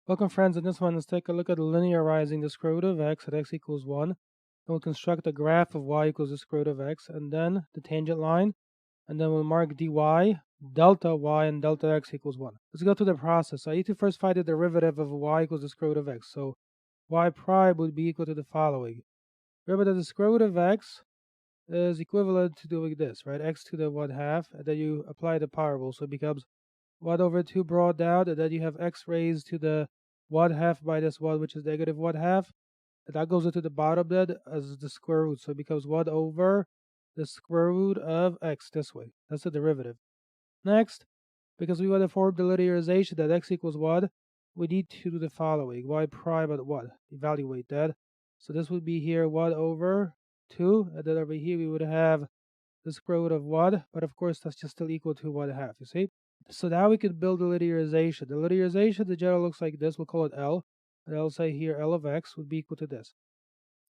Welcome friends, in this one let's take a look at linearizing the square root of x at x equals 1. And we'll construct a graph of y equals the square root of x, and then the tangent line, and then we'll mark dy, delta y, and delta x equals 1. Let's go through the process. So I need to first find the derivative of y equals the square root of x. So y prime would be equal to the following. Remember that the square root of x is equivalent to doing this, right? X to the 1/2, and then you apply the power rule. So it becomes 1 over 2 brought down, and then you have x raised to the 1/2 minus 1, which is negative 1/2. And that goes into the bottom then as the square root. So it becomes 1 over the square root of x this way. That's the derivative. Next, because we want to form the linearization that x equals 1, we need to do the following. Y prime at 1. Evaluate that. So this would be here 1 over 2. And then over here we would have the square root of 1. But of course that's just still equal to 1/2, you see? So now we can build the linearization. The linearization in general looks like this. We'll call it L. And I'll say here L of x would be equal to this.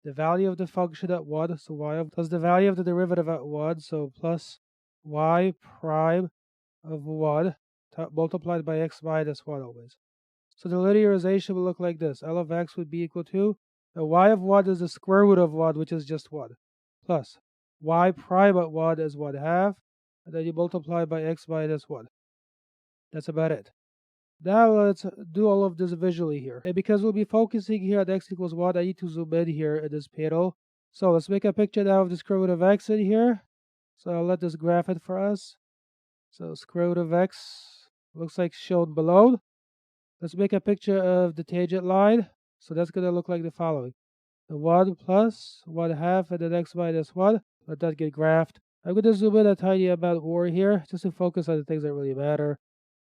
The value of the function at 1, so y of, plus the value of the derivative at 1, so plus y prime of 1 multiplied by x minus 1 always. So the linearization will look like this. L of x would be equal to, the y of 1 is the square root of 1, which is just 1, plus y prime at 1 is 1/2, and then you multiply by x minus 1. That's about it. Now let's do all of this visually here. And because we'll be focusing here at x equals 1, I need to zoom in here in this panel. So let's make a picture now of the square root of x in here. So I'll let this graph it for us. So square root of x looks like shown below. Let's make a picture of the tangent line. So that's going to look like the following. The 1 plus 1/2 and then x minus 1. Let that get graphed. I'm going to zoom in a tiny amount more here just to focus on the things that really matter.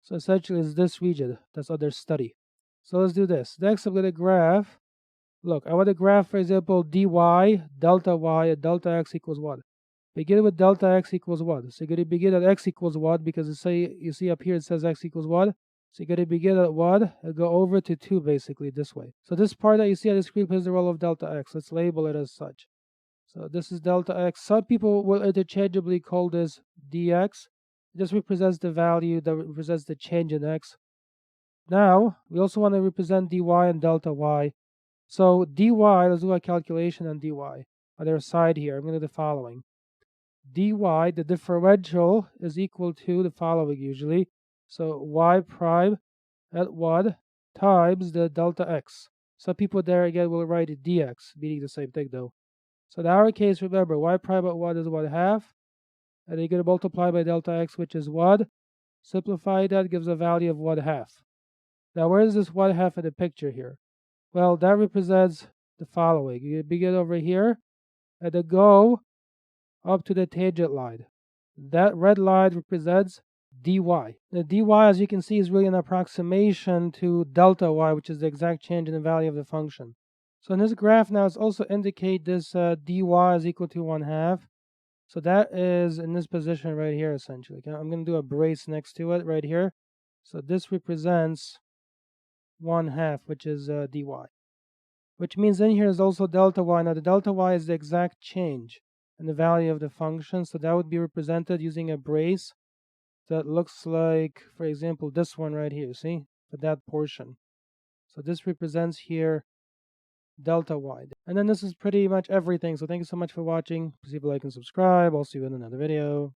So essentially it's this region that's under study. So let's do this. Next I'm going to graph. Look, I want to graph, for example, dy, delta y, and delta x equals 1. Begin with delta x equals 1. So you're going to begin at x equals 1 because you see up here it says x equals 1. So you're going to begin at 1 and go over to 2 basically this way. So this part that you see on the screen plays the role of delta x. Let's label it as such. So this is delta x. Some people will interchangeably call this dx. It just represents the value that represents the change in x. Now, we also want to represent dy and delta y. So dy, let's do a calculation on dy. On their side here, I'm going to do the following. Dy, the differential, is equal to the following usually. So y prime at 1 times the delta x. Some people there again will write it dx, meaning the same thing though. So in our case, remember, y prime at 1 is 1/2. And you're going to multiply by delta x, which is 1. Simplify that, gives a value of 1/2. Now, where is this 1/2 in the picture here? Well, that represents the following. You begin over here, and then go up to the tangent line. That red line represents dy. The dy, as you can see, is really an approximation to delta y, which is the exact change in the value of the function. So in this graph now, it's also indicate this dy is equal to 1/2. So that is in this position right here, essentially. Okay? I'm going to do a brace next to it right here. So this represents 1/2, which is dy. Which means in here is also delta y. Now the delta y is the exact change in the value of the function. So that would be represented using a brace that looks like, for example, this one right here. See? For that portion. So this represents here delta y. And then this is pretty much everything. So thank you so much for watching. Please leave a like and subscribe. I'll see you in another video.